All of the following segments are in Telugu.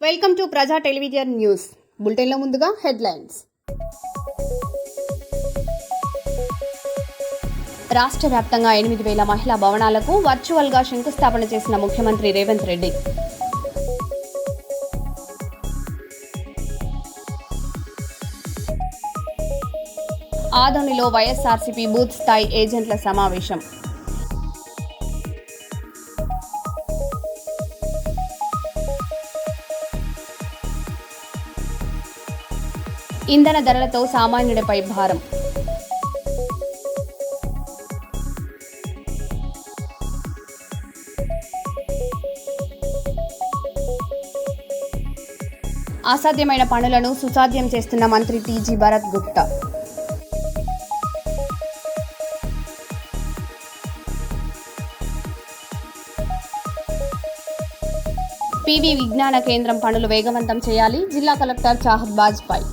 వెల్కమ్ టు ప్రజా టెలివిజన్ న్యూస్ బులెటిన్లో ముందుగా హెడ్లైన్స్. రాష్ట్ర వ్యాప్తంగా 8,000 మహిళా భవనాలకు వర్చువల్గా శంకుస్థాపన చేసిన ముఖ్యమంత్రి రేవంత్ రెడ్డి. ఆదోనిలో వైఎస్ఆర్సీపీ బూత్ స్థాయి ఏజెంట్ల సమావేశం. ఇంధన ధరలతో సామాన్యుడిపై భారం. అసాధ్యమైన పనులను సుసాధ్యం చేస్తున్న మంత్రి టీజీ భరత్ గుప్తా. పీవీ విజ్ఞాన కేంద్రం పనులు వేగవంతం చేయాలి, జిల్లా కలెక్టర్ చాహద్ బాజ్పాయ్.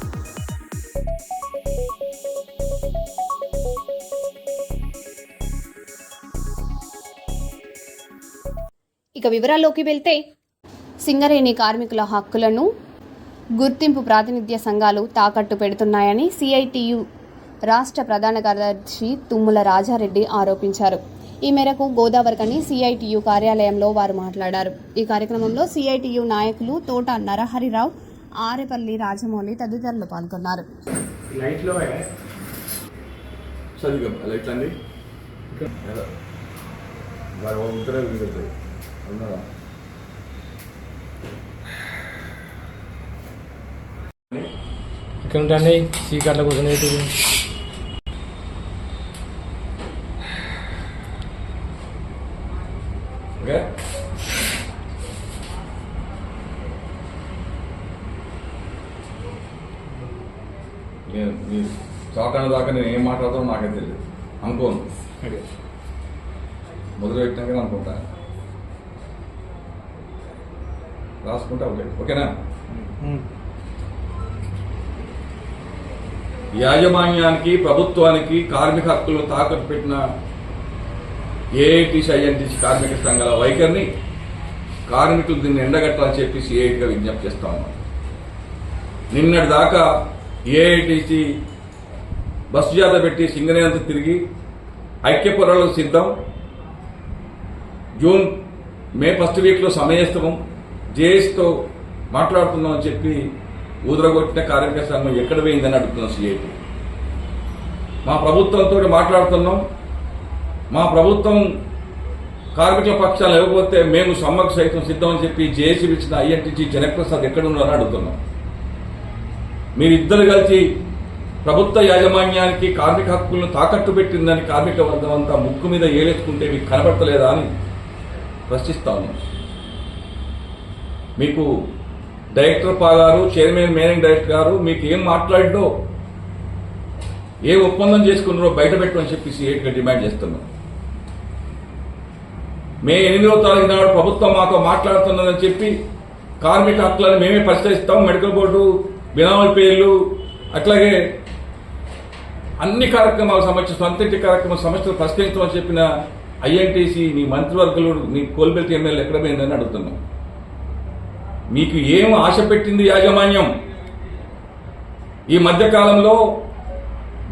ఇక వివరాల్లోకి వెళ్తే, సింగరేణి కార్మికుల హక్కులను గుర్తింపు ప్రాతినిధ్య సంఘాలు తాకట్టు పెడుతున్నాయని సిఐటియు రాష్ట్ర ప్రధాన కార్యదర్శి తుమ్మల రాజారెడ్డి ఆరోపించారు. ఈ మేరకు గోదావరికని సిఐటియు కార్యాలయంలో వారు మాట్లాడారు. ఈ కార్యక్రమంలో సిఐటియు నాయకులు తోట నరహరిరావు, ఆరేపల్లి రాజమౌళి తదితరులు పాల్గొన్నారు. ఇక్కడ ఉంటాండి చీకట్ల కోసం మీరు చాటాను దాకా నేను ఏం మాట్లాడతానో నాకే తెలియదు, అనుకోను. మొదలు పెట్టినాక అనుకుంటా, రాసుకుంటా. ఓకేనా? యాజమాన్యానికి, ప్రభుత్వానికి కార్మిక హక్కులను తాకట్టు పెట్టిన ఏఐటీసీ, ఐఎన్టీసీ కార్మిక సంఘాల వైఖరిని కార్మికులు దీన్ని ఎండగట్టాలని చెప్పి సిఐటిగా విజ్ఞప్తి చేస్తా ఉన్నాం. నిన్నటి దాకా ఏఐటీసీ బస్సు జాత పెట్టి సింగరేణితో తిరిగి ఐక్యపురాలకు సిద్ధం, మే ఫస్ట్ వీక్లో సమయస్థం జేఎస్తో మాట్లాడుతున్నాం అని చెప్పి ఊదరగొట్టిన కార్మిక సంఘం ఎక్కడ పోయిందని అడుగుతున్నాం. సిఐటి మా ప్రభుత్వంతో మాట్లాడుతున్నాం, మా ప్రభుత్వం కార్మికుల పక్షాలు ఇవ్వకపోతే మేము సమ్మకు సైతం సిద్ధం అని చెప్పి జేఏసీ ఇచ్చిన ఐఎన్టీసీ జనప్రసాద్ ఎక్కడున్నారని అడుగుతున్నాం. మీరిద్దరు కలిసి ప్రభుత్వ యాజమాన్యానికి కార్మిక హక్కులను తాకట్టు పెట్టిందని కార్మిక వర్గం అంతా ముక్కు మీద ఏలేసుకుంటే మీకు కనబడతలేదా అని ప్రశ్నిస్తా ఉన్నాం. మీకు డైరెక్టర్ గారు, చైర్మన్, మేనేజింగ్ డైరెక్టర్ గారు మీకు ఏం మాట్లాడినో, ఏ ఒప్పందం చేసుకున్నారో బయట పెట్టమని చెప్పి సిఐటిగా డిమాండ్ చేస్తున్నాం. మే 8వ తారీఖు నాడు ప్రభుత్వం మాతో మాట్లాడుతున్నదని చెప్పి కార్మిక హక్కులను మేమే పరిష్కరిస్తాం, మెడికల్ బోర్డు, బినామీ పేర్లు, అట్లాగే అన్ని కార్యక్రమాలకు సంబంధించి సొంత కార్యక్రమాల సమస్యలు పరిష్కరించమని చెప్పిన ఐఎన్టీసీ నీ మంత్రివర్గులు, నీ కోల్బెల్ట్ ఎమ్మెల్యే ఎక్కడ పోయిందని అడుగుతున్నాం. మీకు ఏం ఆశ పెట్టింది యాజమాన్యం? ఈ మధ్యకాలంలో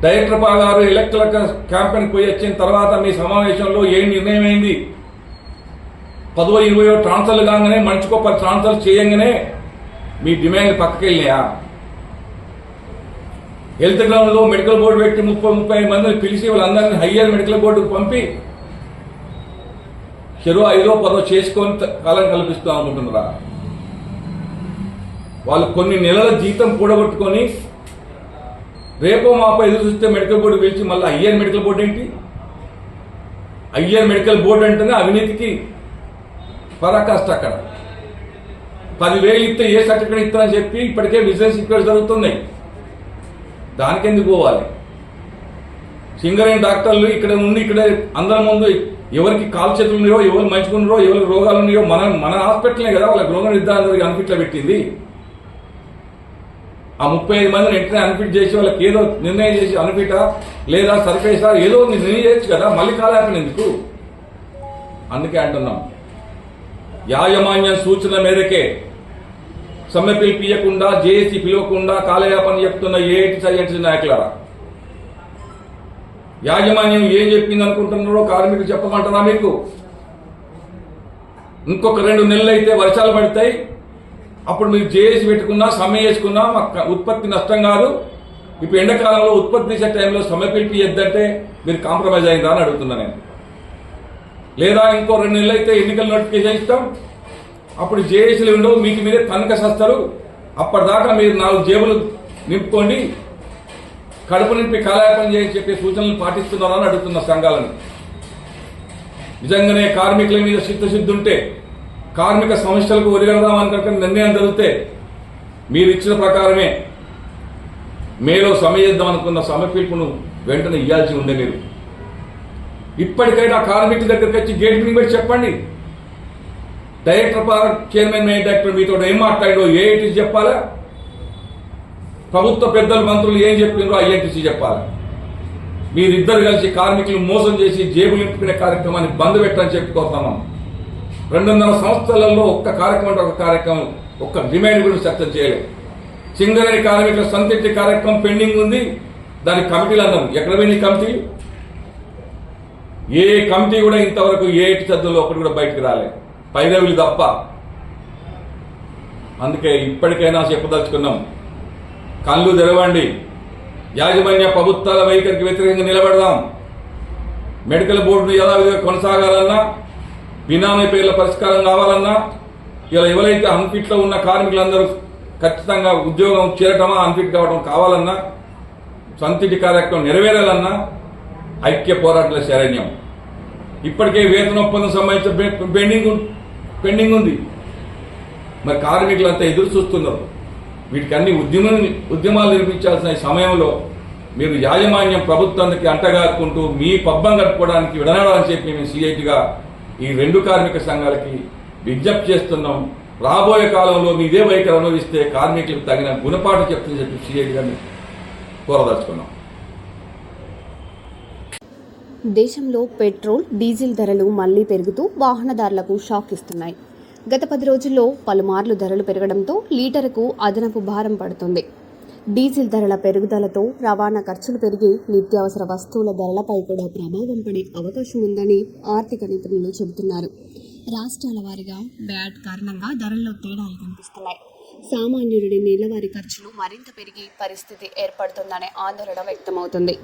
డైరెక్టర్ గారు ఎలక్ట్రల్ క్యాంపెయిన్ పోయి వచ్చిన తర్వాత మీ సమావేశంలో ఏం నిర్ణయం అయింది? 10-20 ట్రాన్స్ఫర్లు కాగానే మనిషికో 10 ట్రాన్స్ఫర్లు చేయంగానే మీ డిమాండ్ పక్కకెళ్ళినాయా? హెల్త్ గ్రౌండ్లో మెడికల్ బోర్డు పెట్టి 30-35 మందిని పిలిచి వాళ్ళందరినీ హయ్యర్ మెడికల్ బోర్డుకు పంపి చెరో 5-10 చేసుకొని కాలం కల్పిస్తాం అనుకుంటున్నారా? వాళ్ళు కొన్ని నెలల జీతం కూడగొట్టుకొని రేపో మాపో ఎదురు చూస్తే మెడికల్ బోర్డు పిలిచి మళ్ళీ హయ్యర్ మెడికల్ బోర్డు ఏంటి? హయ్యర్ మెడికల్ బోర్డు అంటేనే అవినీతికి పరాకాష్ట. అక్కడ 10,000 ఇస్తే ఏ సర్టిఫికేట్ ఇస్తానని చెప్పి ఇప్పటికే బిజినెస్ ఇక్కడ జరుగుతున్నాయి. దానికెందుకు పోవాలి? సింగరేణి డాక్టర్లు ఇక్కడ ఉండి ఇక్కడ అందరి ముందు ఎవరికి కాలు చేతులు ఉన్నాయో, ఎవరు మంచుకున్నారో, ఎవరికి రోగాలు ఉన్నాయో మన హాస్పిటల్నే కదా వాళ్ళకి రోగ నిర్ధారణ అన్ఫిట్లో పెట్టింది. ఆ 35 మందిని వెంటనే అన్ఫిట్ చేసి వాళ్ళకి ఏదో నిర్ణయం చేసి అన్ఫిటా లేదా సర్ఫేసా ఏదో నిర్ణయం చేయొచ్చు కదా, మళ్ళీ కాలేపని ఎందుకు? అందుకే అంటున్నాం, యాజమాన్యం సూచన మేరకే సమ్మె పిలిపియకుండా జేఏసీ పిలవకుండా కాలయాపన చెప్తున్న ఏఐటి సైఎన్సీ నాయకులారా, యాజమాన్యం ఏం చెప్పింది అనుకుంటున్నారో కార్మికులు చెప్పమంటారా? మీకు ఇంకొక 2 నెలలు అయితే వర్షాలు పడతాయి, అప్పుడు మీరు జేఏసీ పెట్టుకున్నా సమ్మె చేసుకున్నా మాకు ఉత్పత్తి నష్టం కాదు. ఇప్పుడు ఎండాకాలంలో ఉత్పత్తి చేసే టైంలో సమ్మె పిలిపియద్దంటే మీరు కాంప్రమైజ్ అయిందా అని అడుగుతున్నా నేను. లేదా ఇంకో 2 నెలలు అయితే ఎన్నికల నోటిఫికేషన్ ఇస్తాం, అప్పుడు జేఏసీలు ఉండవు, మీకు మీరే తనకసేస్తారు. అప్పటిదాకా మీరు 4 జేబులు నింపుకోండి, కడుపు నింపి కాలయాపన చేయని చెప్పే సూచనలు పాటిస్తున్నారని అడుగుతున్న సంఘాలను. నిజంగానే కార్మికుల మీద చిత్తశుద్ధి ఉంటే, కార్మిక సమస్యలకు ఒరిగడదామనుకుంటే నిర్ణయం జరిగితే మీరు ఇచ్చిన ప్రకారమే మేలో సమ్మె చేద్దాం అనుకున్న సమ్మె పిలుపును వెంటనే ఇవ్వాల్సి ఉండే. మీరు ఇప్పటికైనా కార్మికుల దగ్గరికి వచ్చి గేట్ మీద పెట్టి చెప్పండి. డైరెక్టర్ చైర్మన్ డైరెక్టర్ మీతో ఏం మాట్లాడో ఏఐటీసీ చెప్పాలా, ప్రభుత్వ పెద్దలు మంత్రులు ఏం చెప్పినారో ఐఎన్టీసీ చెప్పాలి. మీరిద్దరు కలిసి కార్మికులు మోసం చేసి జేబులు నింపుకునే కార్యక్రమాన్ని బంద్ పెట్టని చెప్పుకోతున్నాం. 2.5 సంవత్సరాలలో ఒక్క కార్యక్రమం ఒక్క డిమాండ్ గురించి చర్చ చేయలేదు. సింగరేణి కార్మికుల సంతృప్తి కార్యక్రమం పెండింగ్ ఉంది, దానికి కమిటీలు అన్నారు. ఎక్కడ పోయింది కమిటీ? ఏ కమిటీ కూడా ఇంతవరకు ఏఐటి చదువులో ఒకటి కూడా బయటకు రాలేదు, పైరవులు తప్ప. అందుకే ఇప్పటికైనా చెప్పదలుచుకున్నాం, కళ్ళు తెరవండి. యాజమాన్య ప్రభుత్వాల వైఖరికి వ్యతిరేకంగా నిలబడదాం. మెడికల్ బోర్డును యథావిధిగా కొనసాగాలన్నా, బినామీ పేర్ల పరిష్కారం కావాలన్నా, ఇలా ఎవరైతే అన్ఫిట్లో ఉన్న కార్మికులందరూ ఖచ్చితంగా ఉద్యోగం చేరటమా అన్ఫిట్ కావడం కావాలన్నా, సంతిటి కార్యక్రమం నెరవేరాలన్నా ఐక్య పోరాటాల శరణ్యం. ఇప్పటికే వేతన ఒప్పందం సంబంధించిన పెండింగ్ ఉంది. మరి కార్మికులంతా ఎదురు చూస్తున్నారు. వీటికి అన్ని ఉద్యమాలు నిర్మించాల్సిన సమయంలో మీరు యాజమాన్యం ప్రభుత్వానికి అంటగాకుంటూ మీ పబ్బం కట్టుకోవడానికి విడనాడాలని చెప్పి మేము సిఐటిగా ఈ 2 కార్మిక సంఘాలకి విజ్ఞప్తి చేస్తున్నాం. రాబోయే కాలంలో మీదే వైఖరి అనుభవిస్తే కార్మికులకు తగిన గుణపాఠం చెప్తుందని చెప్పి సిఐటిగా కోరదలుచుకున్నాం. దేశంలో పెట్రోల్, డీజిల్ ధరలు మళ్లీ పెరుగుతూ వాహనదారులకు షాక్ ఇస్తున్నాయి. గత 10 రోజుల్లో పలుమార్లు ధరలు పెరగడంతో లీటరుకు అదనపు భారం పడుతుంది. డీజిల్ ధరల పెరుగుదలతో రవాణా ఖర్చులు పెరిగి నిత్యావసర వస్తువుల ధరలపై కూడా ప్రభావం పడే అవకాశం ఉందని ఆర్థిక నిపుణులు చెబుతున్నారు. రాష్ట్రాల వారీగా బ్యాట్ కారణంగా ధరల్లో తేడాలు కనిపిస్తున్నాయి. సామాన్యుడి నెలవారీ ఖర్చులు మరింత పెరిగి పరిస్థితి ఏర్పడుతుందనే ఆందోళన వ్యక్తమవుతుంది.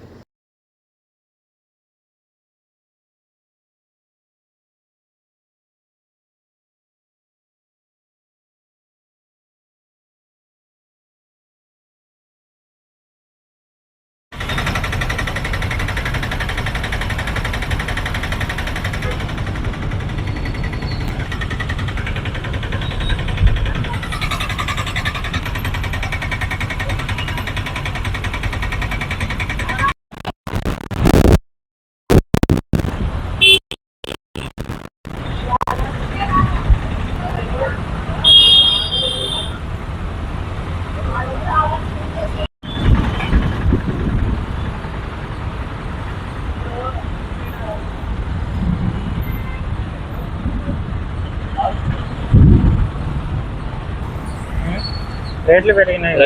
రేట్లు పెరిగినాయి.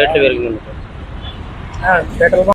పెట్రోల్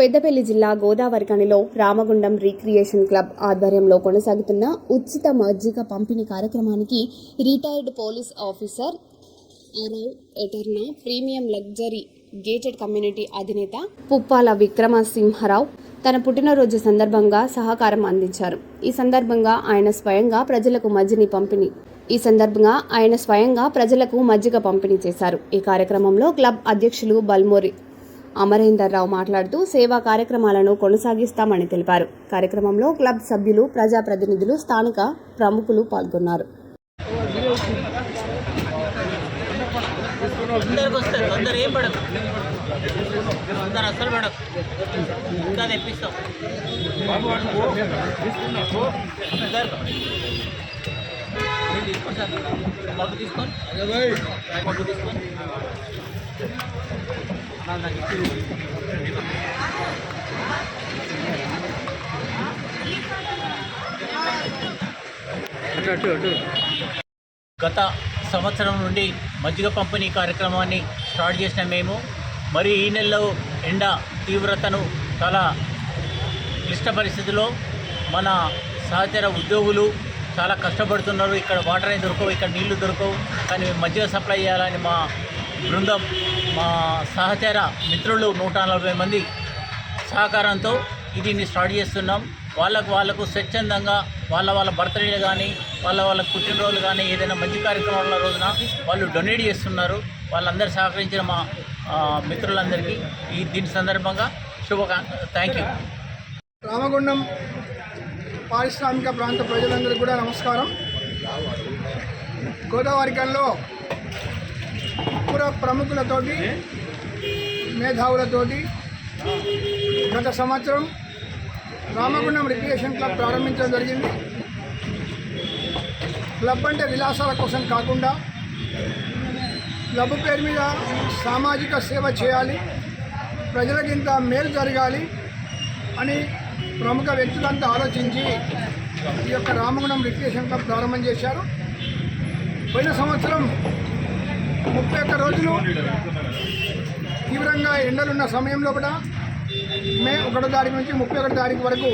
పెద్దపల్లి జిల్లా గోదావరిఖనిలో రామగుండం రీక్రియేషన్ క్లబ్ ఆధ్వర్యంలో కొనసాగుతున్న ఉచిత మజ్జిగ పంపిణీ కార్యక్రమానికి retired police officer Eterna premium luxury gated community అధినేత పుప్పాల విక్రమసింహరావు తన పుట్టినరోజు సందర్భంగా సహకారం అందించారు. ఈ సందర్భంగా ఆయన స్వయంగా ప్రజలకు మజ్జిగ పంపిణీ చేశారు. ఈ కార్యక్రమంలో క్లబ్ అధ్యక్షులు బల్మూరి అమరేందర్ రావు మాట్లాడుతూ సేవా కార్యక్రమాలను కొనసాగిస్తామని తెలిపారు. కార్యక్రమంలో క్లబ్ సభ్యులు, ప్రజాప్రతినిధులు, స్థానిక ప్రముఖులు పాల్గొన్నారు. గత సంవత్సరం నుండి మజ్జిగ పంపిణీ కార్యక్రమాన్ని స్టార్ట్ చేసిన మేము మరి ఈ నెలలో ఎండ తీవ్రతను చాలా క్లిష్ట పరిస్థితిలో మన సహచర ఉద్యోగులు చాలా కష్టపడుతున్నారు. ఇక్కడ వాటర్ అనేది దొరకవు, ఇక్కడ నీళ్లు దొరకవు, కానీ మజ్జిగ సప్లై చేయాలని మా బృందం, మా సహచర మిత్రులు 140 మంది సహకారంతో దీన్ని స్టార్ట్ చేస్తున్నాం. వాళ్ళకు స్వచ్ఛందంగా వాళ్ళ బర్త్డేలు కానీ వాళ్ళ పుట్టినరోజులు కానీ ఏదైనా మంచి కార్యక్రమాల రోజున వాళ్ళు డొనేట్ చేస్తున్నారు. వాళ్ళందరూ సహకరించిన మా మిత్రులందరికీ దీని సందర్భంగా థ్యాంక్ యూ. రామగుండం పారిశ్రామిక ప్రాంత ప్రజలందరికీ కూడా నమస్కారం. గోదావరిఖనిలో పుర ప్రముఖులతోటి, మేధావులతోటి గత సంవత్సరం రామగుండం రిక్రియేషన్ క్లబ్ ప్రారంభించడం జరిగింది. క్లబ్ అంటే విలాసాల కోసం కాకుండా క్లబ్ పేరు మీద సామాజిక సేవ చేయాలి, ప్రజలకింత మేలు జరగాలి అని ప్రముఖ వ్యక్తులంతా ఆలోచించి ఈ యొక్క రామగుండం రిక్రియేషన్ క్లబ్ ప్రారంభం చేశారు. పోయిన సంవత్సరం 31 రోజులు తీవ్రంగా ఎండలున్న సమయంలో కూడా మే 1వ తారీఖు నుంచి 31వ తారీఖు వరకు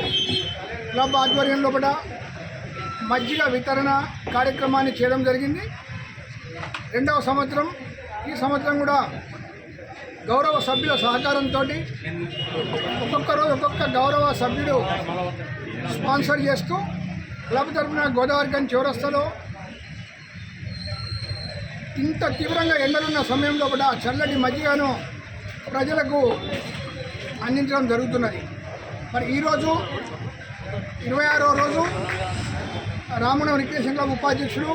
క్లబ్ ఆధ్వర్యంలో కూడా మజ్జిగ వితరణ కార్యక్రమాన్ని చేయడం జరిగింది. 2వ సంవత్సరం ఈ సంవత్సరం కూడా గౌరవ సభ్యుల సహకారంతో ఒక్కొక్క రోజు ఒక్కొక్క గౌరవ సభ్యుడు స్పాన్సర్ చేస్తూ క్లబ్ తరఫున గోదావరిఖని చౌరస్తాలో ఇంత తీవ్రంగా ఎండలున్న సమయంలో కూడా చల్లటి మజ్జిగను ప్రజలకు అందించడం జరుగుతున్నది. మరి ఈరోజు 26వ రోజు రామగుండం రిక్రియేషన్ క్లబ్ ఉపాధ్యక్షుడు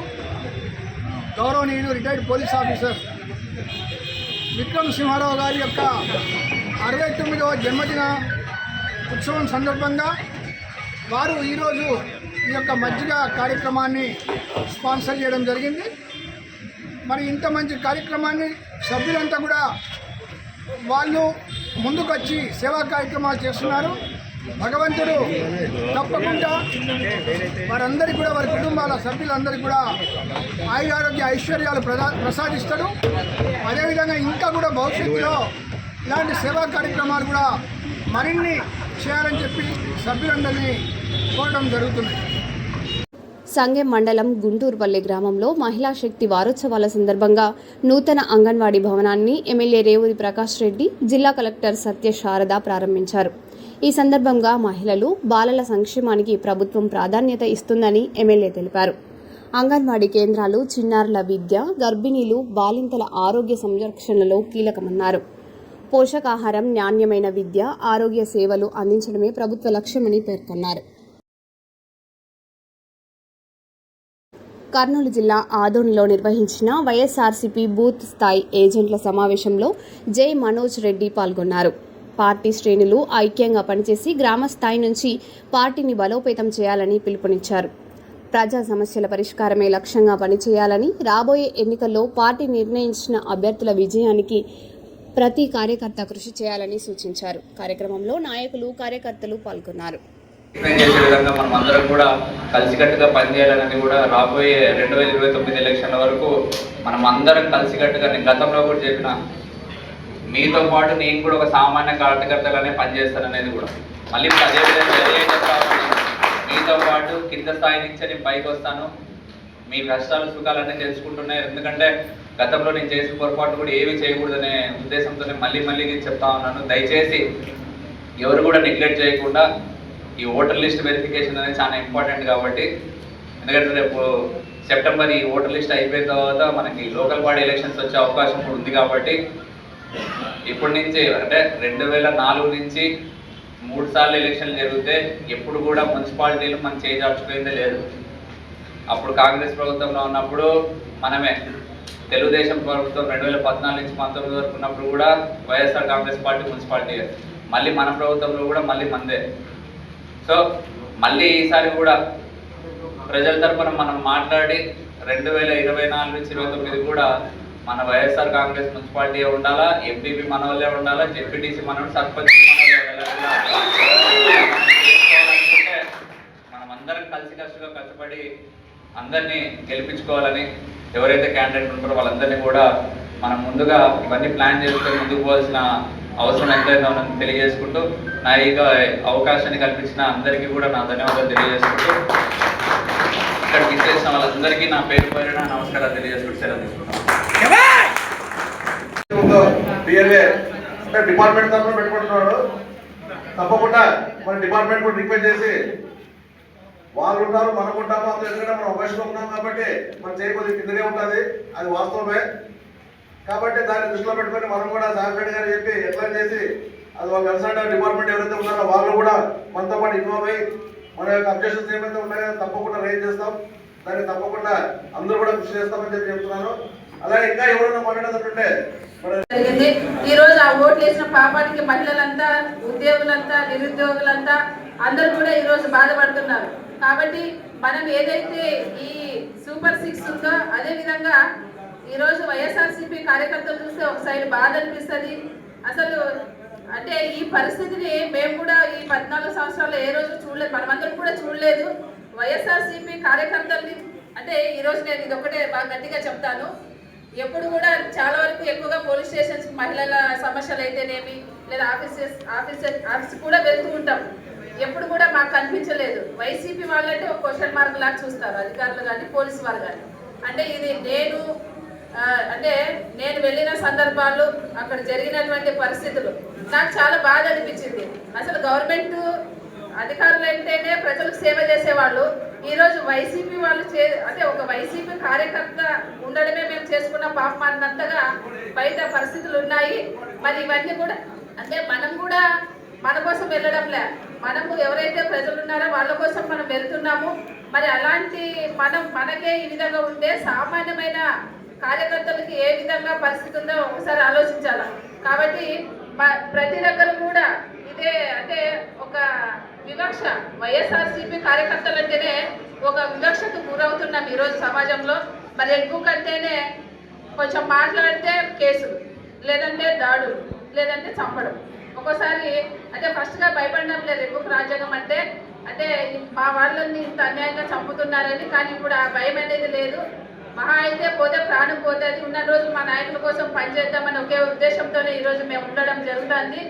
గౌరవనీయుడు రిటైర్డ్ పోలీస్ ఆఫీసర్ విక్రమసింహారావు గారి యొక్క 69వ జన్మదిన ఉత్సవం సందర్భంగా వారు ఈరోజు ఈ యొక్క మజ్జిగ కార్యక్రమాన్ని స్పాన్సర్ చేయడం జరిగింది. మరి ఇంత మంచి కార్యక్రమాన్ని సభ్యులంతా కూడా వాళ్ళు ముందుకొచ్చి సేవా కార్యక్రమాలు చేస్తున్నారు. భగవంతుడు తప్పకుండా వారందరికీ కూడా, వారి కుటుంబాల సభ్యులందరికీ కూడా ఆయురారోగ్య ఐశ్వర్యాలు ప్రసాదిస్తాడు. అదేవిధంగా ఇంకా కూడా భవిష్యత్తులో ఇలాంటి సేవా కార్యక్రమాలు కూడా మరిన్ని చేయాలని చెప్పి సభ్యులందరినీ కోరడం జరుగుతుంది. సంగెం మండలం గుంటూరుపల్లి గ్రామంలో మహిళా శక్తి వారోత్సవాల సందర్భంగా నూతన అంగన్వాడీ భవనాన్ని ఎమ్మెల్యే రేవూరి ప్రకాష్ రెడ్డి, జిల్లా కలెక్టర్ సత్య శారద ప్రారంభించారు. ఈ సందర్భంగా మహిళలు, బాలల సంక్షేమానికి ప్రభుత్వం ప్రాధాన్యత ఇస్తుందని ఎమ్మెల్యే తెలిపారు. అంగన్వాడీ కేంద్రాలు చిన్నారుల విద్య, గర్భిణీలు, బాలింతల ఆరోగ్య సంరక్షణలో కీలకమన్నారు. పోషకాహారం, నాణ్యమైన విద్య, ఆరోగ్య సేవలు అందించడమే ప్రభుత్వ లక్ష్యమని పేర్కొన్నారు. కర్నూలు జిల్లా ఆదోనిలో నిర్వహించిన వైఎస్ఆర్సీపీ బూత్ స్థాయి ఏజెంట్ల సమావేశంలో జె మనోజ్ రెడ్డి పాల్గొన్నారు. పార్టీ శ్రేణులు ఐక్యంగా పనిచేసి గ్రామ స్థాయి నుంచి పార్టీని బలోపేతం చేయాలని పిలుపునిచ్చారు. ప్రజా సమస్యల పరిష్కారమే లక్ష్యంగా పనిచేయాలని, రాబోయే ఎన్నికల్లో పార్టీ నిర్ణయించిన అభ్యర్థుల విజయానికి ప్రతి కార్యకర్త కృషి చేయాలని సూచించారు. కార్యక్రమంలో నాయకులు, కార్యకర్తలు పాల్గొన్నారు. చేసే విధంగా మనం అందరం కూడా కలిసికట్టుగా పనిచేయాలని కూడా రాబోయే 2029 ఎలక్షన్ల వరకు మనం అందరం కలిసికట్టుగా, నేను గతంలో కూడా చెప్పిన, మీతో పాటు నేను కూడా ఒక సామాన్య కార్యకర్తగానే పనిచేస్తాననేది కూడా మళ్ళీ అదే చెప్తాను. మీతో పాటు కింద స్థాయి నుంచే నేను పైకి వస్తాను. మీ కష్టాలు సుఖాలన్నీ తెలుసుకుంటున్నాయి. ఎందుకంటే గతంలో నేను చేసిన పొరపాటు కూడా ఏమీ చేయకూడదనే ఉద్దేశంతోనే మళ్ళీ చెప్తా ఉన్నాను. దయచేసి ఎవరు కూడా నెగ్లెక్ట్ చేయకుండా ఈ ఓటర్ లిస్ట్ వెరిఫికేషన్ అనేది చాలా ఇంపార్టెంట్ కాబట్టి, ఎందుకంటే రేపు సెప్టెంబర్ ఈ ఓటర్ లిస్ట్ అయిపోయిన తర్వాత మనకి లోకల్ బాడీ ఎలక్షన్స్ వచ్చే అవకాశం కూడా ఉంది కాబట్టి ఇప్పటి నుంచి అంటే 2004 నుంచి 3 సార్లు ఎలక్షన్లు జరిగితే ఎప్పుడు కూడా మున్సిపాలిటీలు మనం చేజార్చుకునేదే లేదు. అప్పుడు కాంగ్రెస్ ప్రభుత్వంలో ఉన్నప్పుడు మనమే, తెలుగుదేశం ప్రభుత్వం 2014 నుంచి 19 వరకు ఉన్నప్పుడు కూడా వైఎస్ఆర్ కాంగ్రెస్ పార్టీ మున్సిపాలిటీ, మళ్ళీ మన ప్రభుత్వంలో కూడా మళ్ళీ మందే. సో మళ్ళీ ఈసారి కూడా ప్రజల తరఫున మనం మాట్లాడి 2024 నుంచి 2029 కూడా మన వైఎస్ఆర్ కాంగ్రెస్ మున్సిపాలిటీ ఉండాలా, ఎంపీపీ మన వాళ్ళే ఉండాలా, జెడ్పీటీసీ మన సర్పంచ్ చేసుకోవాలనుకుంటే మనం అందరం కలిసికట్టుగా కష్టపడి అందరినీ గెలిపించుకోవాలని, ఎవరైతే క్యాండిడేట్ ఉంటారో వాళ్ళందరినీ కూడా మనం ముందుగా ఇవన్నీ ప్లాన్ చేసుకొని ముందుకు పోవాల్సిన అవసరం ఎంతైనా ఉందని తెలియజేసుకుంటూ, నా ఈ అవకాశాన్ని కల్పించిన అందరికీ కూడా నా ధన్యవాదాలు తెలియజేసుకుంటూ, ఇక్కడ విచ్చేసిన వాళ్ళందరికీ నా పేరు పేరున నమస్కారాలు తెలియజేసుకుంటూ సెలవు తీసుకుంటాను. డిపార్ట్మెంట్ తరఫున పెట్టుకుంటున్నాడు. తప్పకుండా మన డిపార్ట్మెంట్ కూడా రిక్వెస్ట్ చేసి, వాళ్ళు ఉంటారు మనం ఉంటాము, అందులో ఎందుకంటే మనం అవకాశంలో ఉన్నాం కాబట్టి మనం చేయకపోతే కిందనే ఉంటుంది, అది వాస్తవమే. కాబట్టి దాన్ని దృష్టిలో పెట్టుకొని మనం కూడా సాగరెడ్డి గారు చెప్పి ఎట్లా చేసి అది వాళ్ళు కన్సల్ట్ డిపార్ట్మెంట్ ఎవరైతే ఉన్నారో వాళ్ళు కూడా మనతో పాటు ఇన్వాల్వ్ అయ్యి మన యొక్క అబ్జెక్షన్స్ ఏమైతే ఉన్నాయో తప్పకుండా రైజ్ చేస్తాం. దాన్ని తప్పకుండా అందరూ కూడా కృషి చేస్తామని చెప్పి చెప్తున్నాను. అలాగే ఇంకా ఎవరైనా మాట్లాడేటట్టుంటే జరిగింది. ఈ రోజు ఆ ఓట్లు వేసిన పాపానికి మహిళలంతా, ఉద్యోగులంతా, నిరుద్యోగులంతా అందరూ కూడా ఈ రోజు బాధపడుతున్నారు. కాబట్టి మనం ఏదైతే ఈ సూపర్ 6 ఉందో అదే విధంగా ఈ రోజు వైఎస్ఆర్సీపీ కార్యకర్తలు చూస్తే ఒక సైడ్ బాధ అనిపిస్తుంది. అసలు అంటే ఈ పరిస్థితిని మేము కూడా ఈ 14 సంవత్సరాల్లో ఏ రోజు చూడలేదు, మనమందరం కూడా చూడలేదు. వైఎస్ఆర్సీపీ కార్యకర్తల్ని అంటే ఈరోజు నేను ఇది ఒకటే బాగా గట్టిగా చెప్తాను, ఎప్పుడు కూడా చాలా వరకు ఎక్కువగా పోలీస్ స్టేషన్స్ మహిళల సమస్యలు అయితేనేమి లేదా ఆఫీస్ కూడా వెళ్తూ ఉంటాం. ఎప్పుడు కూడా మాకు కనిపించలేదు. వైసీపీ వాళ్ళంటే ఒక క్వశ్చన్ మార్క్ లాగా చూస్తారు అధికారులు కానీ పోలీసు వారు కానీ. అంటే ఇది నేను వెళ్ళిన సందర్భాలు, అక్కడ జరిగినటువంటి పరిస్థితులు నాకు చాలా బాధ అనిపించింది. అసలు గవర్నమెంట్ అధికారులు అంటేనే ప్రజలకు సేవ చేసేవాళ్ళు. ఈరోజు వైసీపీ వాళ్ళు అంటే ఒక వైసీపీ కార్యకర్త ఉండడమే మేము చేసుకున్న పాపం అన్నంతగా బయట పరిస్థితులు ఉన్నాయి. మరి ఇవన్నీ కూడా అంటే మనం కూడా మన కోసం వెళ్ళడంలే, మనము ఎవరైతే ప్రజలు ఉన్నారో వాళ్ళ కోసం మనం వెళ్తున్నాము. మరి అలాంటి మనకే ఈ విధంగా ఉంటే సామాన్యమైన కార్యకర్తలకి ఏ విధంగా పరిస్థితి ఉందో ఒకసారి ఆలోచించాలి. కాబట్టి ప్రతి దగ్గర కూడా ఇదే అంటే ఒక వివక్ష, వైఎస్ఆర్సీపీ కార్యకర్తలు అంటేనే ఒక వివక్షకు గురవుతున్నాం ఈరోజు సమాజంలో. మరి ఎక్కువ కంటేనే కొంచెం మాట్లాడితే కేసులు, లేదంటే దాడులు, లేదంటే చంపడం. ఒక్కోసారి అంటే ఫస్ట్గా భయపడడం లేదు ఎక్కువ రాజ్యాంగం అంటే మా వాళ్ళని ఇంత అన్యాయంగా చంపుతున్నారని. కానీ ఇప్పుడు ఆ భయం అనేది లేదు. మహా అయితే పోతే ప్రాణం పోతే, అది ఉన్న రోజు మా నాయకుల కోసం పనిచేద్దామని ఒకే ఉద్దేశంతోనే ఈరోజు మేము ఉండడం జరుగుతుంది,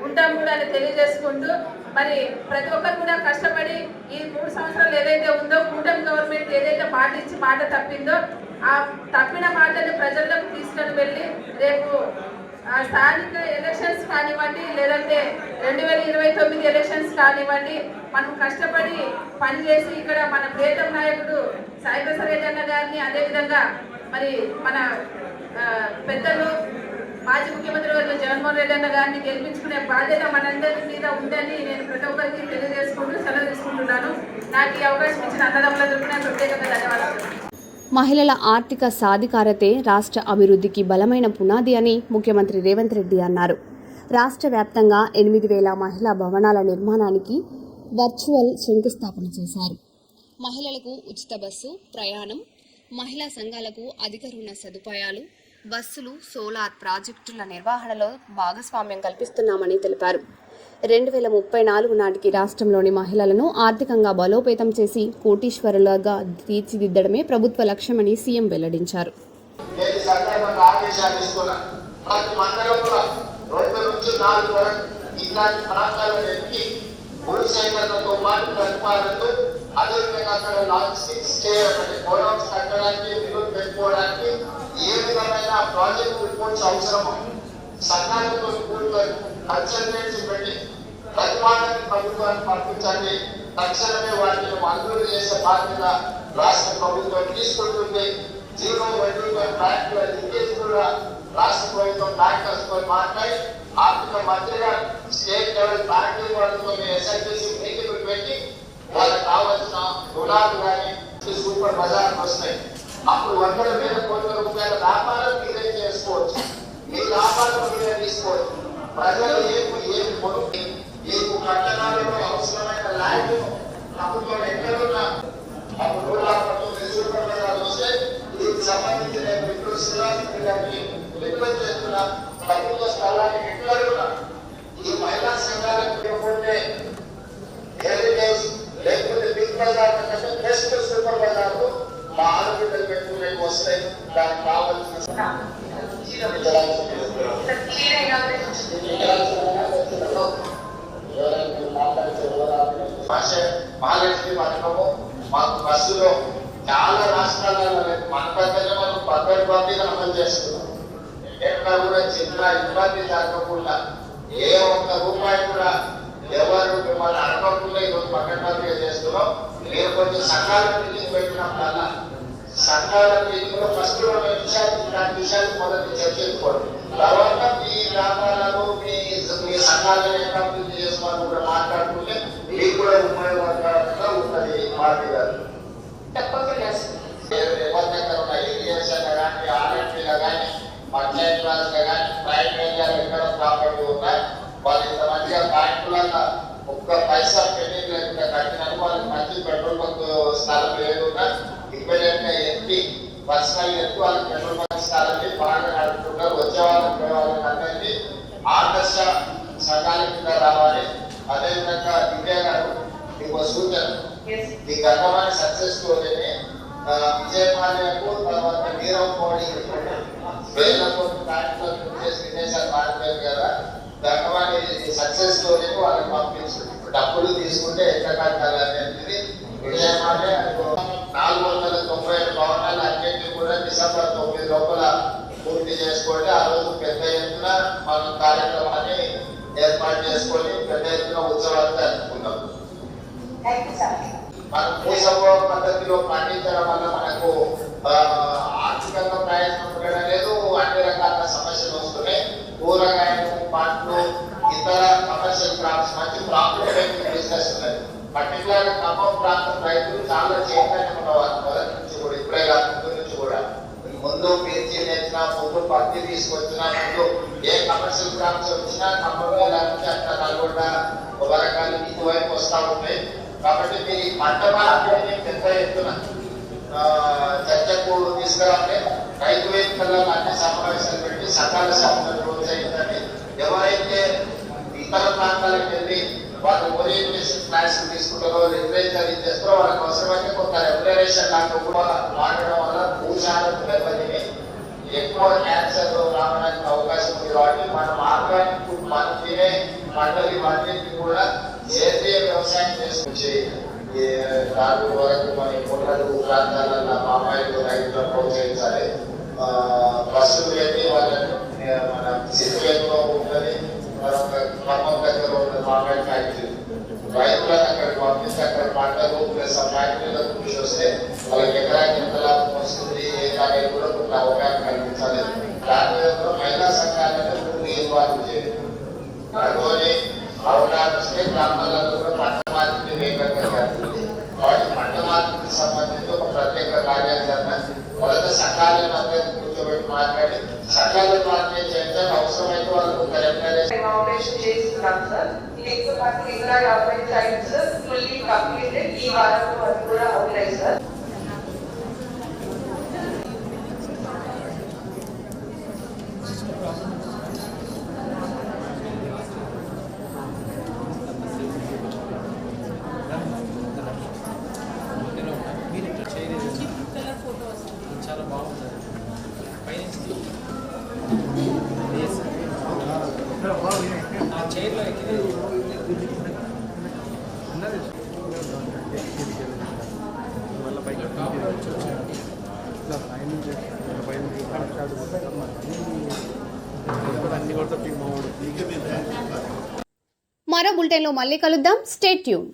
ఉంటాం కూడా అని తెలియజేసుకుంటూ, మరి ప్రతి ఒక్కరు కూడా కష్టపడి ఈ 3 సంవత్సరాలు ఏదైతే ఉందో కూటమి గవర్నమెంట్ ఏదైతే మాట ఇచ్చి మాట తప్పిందో ఆ తప్పిన మాటని ప్రజల్లోకి తీసుకొని వెళ్ళి రేపు స్థానిక ఎలక్షన్స్ కానివ్వండి, లేదంటే 2029 ఎలక్షన్స్ కానివ్వండి, మనం కష్టపడి పనిచేసి ఇక్కడ మన ప్రియతమ నాయకుడు సాయి ప్రసాద్ రెడ్డి అన్న గారిని, అదేవిధంగా మరి మన పెద్దలు మాజీ ముఖ్యమంత్రి గారు జగన్మోహన్ రెడ్డి అన్న గారిని గెలిపించుకునే బాధ్యత మనందరి మీద ఉందని నేను ప్రతి ఒక్కరికి తెలియజేసుకుంటూ సెలవు తీసుకుంటున్నాను. నాకు ఈ అవకాశం ఇచ్చిన అన్నదమ్ముల తరపున ప్రత్యేకంగా ధన్యవాదాలు. మహిళల ఆర్థిక సాధికారతే రాష్ట్ర అభివృద్ధికి బలమైన పునాది అని ముఖ్యమంత్రి రేవంత్ రెడ్డి అన్నారు. రాష్ట్ర వ్యాప్తంగా 8,000 మహిళా భవనాల నిర్మాణానికి వర్చువల్ శంకుస్థాపన చేశారు. మహిళలకు ఉచిత బస్సు ప్రయాణం, మహిళా సంఘాలకు అధిక రుణ సదుపాయాలు, బస్సులు, సోలార్ ప్రాజెక్టుల నిర్వహణలో భాగస్వామ్యం కల్పిస్తున్నామని తెలిపారు. 2034 నాటికి రాష్ట్రంలోని మహిళలను ఆర్థికంగా బలోపేతం చేసి కోటీశ్వరులుగా తీర్చిదిద్దడమే ప్రభుత్వ లక్ష్యమని సీఎం వెల్లడించారు. 4 వరకు ఇట్లాంటి ప్రాంతాలను ఎక్కి భూసేకరణతో పాటు ప్రతిపాదనలు అదేవిధంగా అక్కడ లాజిస్టిక్స్ చేయడం గోడౌన్స్ కట్టడానికి నిధులు పెట్టుకోవడానికి ఏ విధమైన ప్రాజెక్ట్ రిపోర్ట్స్ అవసరమో సంఘాలతో కూడుకొని కన్సల్టెన్సీ పెట్టి ప్రతిపాదన ప్రభుత్వాన్ని పంపించండి. తక్షణమే వాటిని మంజూరు చేసే బాధ్యత రాష్ట్ర ప్రభుత్వం తీసుకుంటుంది. 0 వడ్డీతో బ్యాంకుల లింకేజ్ కూడా రాష్ట్ర ప్రభుత్వం బ్యాంకర్స్ తో మాట్లాడి ఆర్థిక మంత్రిగా స్టేట్ లెవెల్ బ్యాంకింగ్ వాళ్ళతో ఎస్ఐపిసి మీటింగ్లు పెట్టి వాళ్ళకి కావాల్సిన రుణాలు కానీ సూపర్ బజార్ వస్తాయి. అప్పుడు 100,000 కోట్ల రూపాయల వ్యాపారం మీరే చేసుకోవచ్చు, మీ లాభాలను మీరే తీసుకోవచ్చు. ప్రజలు ఏమి కొనుక్కి మీకు పట్టణాలలో అవసరమైన ల్యాండ్ ప్రభుత్వం ఎక్కడున్నా అప్పుడు సూపర్ బజార్ వస్తే దీనికి సంబంధించిన రిక్వెస్ట్ చేస్తున్న ప్రభుత్వ స్థలాన్ని ఎక్కడున్నా ఈ మహిళా సంఘాలకు ఇవ్వకుంటే హెరిటేజ్ లేకపోతే బిగ్ బజార్ కంటే బెస్ట్ సూపర్ బజార్ మా ఆరోగ్యాలు పెట్టుకునే వస్తాయి. దానికి కావాల్సిన మహాలక్ష్మి పథకము మాకు బస్సులో చాలా రాష్ట్రాలలో మన దగ్గర మనం పద్ధతిగా అమలు చేస్తున్నాం. ఎక్కడ కూడా చిన్న ఇబ్బంది జరగకుండా ఏ ఒక్క రూపాయి కూడా ఎవరు మిమ్మల్ని అడగకుండా ఈరోజు పక్కన చేస్తున్నాం. మీరు కొంచెం సంఘాల మీటింగ్ పెట్టినప్పుడల్లా సంఘాల మీటింగ్ లో ఫస్ట్ 2 నిమిషాలు ఇలాంటి విషయాలు మొదటి చర్చించుకోండి. తర్వాత మీ గ్రామాలలో మీ సంఘాలను ఎట్లా అభివృద్ధి చేసుకోవాలని కూడా మాట్లాడుకుంటే మీకు కూడా ఉపయోగకరంగా ఉంటుంది. పార్టీ గారు ఎవరి దగ్గర ఉన్న ఏరియాస్లో కానీ ఆర్ఎంపీలో కానీ పంచాయత్ రాజ్లో కానీ ప్రైవేట్ ఏరియాలో ఎక్కడ ప్రాపర్టీ ఉన్నాయి వాళ్ళు ఇంతమందిగా బ్యాంకులలో ఒక్క పైసా పెండింగ్ లేకుండా కట్టినట్టు వాళ్ళకి మంచి పెట్రోల్ బంక్ స్థలం లేకుండా ఇమ్మీడియట్ గా ఎత్తి పర్సనల్ ఎత్తి వాళ్ళకి పెట్రోల్ బంక్ స్థలాన్ని బాగా నడుపుకుంటారు. వచ్చే వాళ్ళకి అందరికీ ఆదర్శ సంఘాల కింద రావాలి. అదేవిధంగా దివ్య గారు మీకు సూచన ఈ గతమైన సక్సెస్ స్టోరీని విజయపాలయకు తర్వాత నీరవ్ మోడీ వేల కోట్ల బ్యాంకులో చేసి విదేశాలు మారిపోయారు కదా. గతమైన సక్సెస్ స్టోరీని వాళ్ళకి పంపించు డబ్బులు తీసుకుంటే ఎట్లా కట్టాలి అనేది విజయపాలయ 497 భవనాలు అన్నింటినీ కూడా డిసెంబర్ 9 లోపల పూర్తి చేసుకోండి. ఆ రోజు పెద్ద ఎత్తున మనం కార్యక్రమాన్ని ఏర్పాటు చేసుకొని పెద్ద ఎత్తున ఉత్సవాలు జరుపుకుందాం. మనం భూసంభవ పద్ధతిలో పండించడం వల్ల మనకు ఆర్థికంగా ప్రయోజనం ఉండడం లేదు. అన్ని రకాల సమస్యలు వస్తున్నాయి. కూరగాయలు, పండ్లు, ఇతర కమర్షియల్ క్రాప్స్ మంచి ప్రాఫిట్ బిజినెస్ ఉన్నది. పర్టికులర్ ఖమ్మం ప్రాంతం రైతులు చాలా చైతన్యం ఉన్నవారు మొదటి నుంచి కూడా, ఇప్పుడే కాదు ముందు నుంచి కూడా. ముందు మిర్చి తెచ్చినా, ముందు పత్తి తీసుకొచ్చినా, ముందు ఏ కమర్షియల్ క్రాప్స్ వచ్చినా ఖమ్మం జిల్లా నుంచి అట్లా నల్గొండ వరకాలు ఇటువైపు వస్తూ ఉంటాయి. కాబట్టి మీరు ఈ పంట మార్పిడిని పెద్ద ఎత్తున చర్చకు తీసుకురావాలి. రైతు వేదికల్లో అన్ని సమావేశాలు పెట్టి సకాల సభలను ప్రోత్సహించండి. ఎవరైతే ఇతర ప్రాంతాలకు వెళ్ళి వాళ్ళు ఓరియంటేషన్ క్లాస్ తీసుకుంటారో లిటరేచర్ ఇచ్చేస్తారో వాళ్ళకి అవసరమైతే కొంత రెగ్యులరేషన్ లాగా కూడా వాడడం వల్ల భూసారం దెబ్బతిని ఎక్కువ క్యాన్సర్ రావడానికి అవకాశం ఉంది. కాబట్టి మనం ఆర్గానిక్ ఫుడ్ మనం తినే పంటలు ఇవన్నింటినీ కూడా సేంద్రియ వ్యవసాయం చేసుకొచ్చి దాని వరకు మన కొండలు ప్రాంతాలలో మామాయిలు రైతులను ప్రోత్సహించాలి. బస్సులు వెళ్ళి వాళ్ళని మన సిద్ధులో ఉంటుంది, మరొక ఖమ్మం దగ్గర ఉన్న మామిడి ఫ్యాక్టరీ రైతులను అక్కడికి పంపిస్తే అక్కడ పంటలు ప్లస్ ఆ ఫ్యాక్టరీలకు కృషి వస్తే వాళ్ళకి ఎకరానికి ఎంత లాభం వస్తుంది అనేది కూడా కొంత అవగాహన కల్పించాలి. దాని విధంగా మహిళా సంఘాలను ముందు ఇన్వాల్వ్ చేయాలి. అందుకని అవగాహన వస్తే గ్రామాలలో కూడా పంట మార్పిడి వేగంగా జరుగుతుంది. కాబట్టి పంట మార్పిడికి సంబంధించి ఒక ప్రత్యేక కార్యాచరణ మొదట సంఘాలను అందరినీ కూర్చోబెట్టి మాట్లాడి సంఘాల మార్పిడి చేయించాలి. అవసరమైతే వాళ్ళకు ఒక ఇనాగ్రేషన్ చేస్తున్నాం సార్. నెక్స్ట్ మనకి ఇంకా 50 సైట్స్ ఫుల్లీ కంప్లీటెడ్ ఈ వారంలో అది కూడా అవుతాయి సార్. చాలా బాగుంటుంది. పైన మరో బులెటిన్లో మళ్ళీ కలుద్దాం. Stay tune.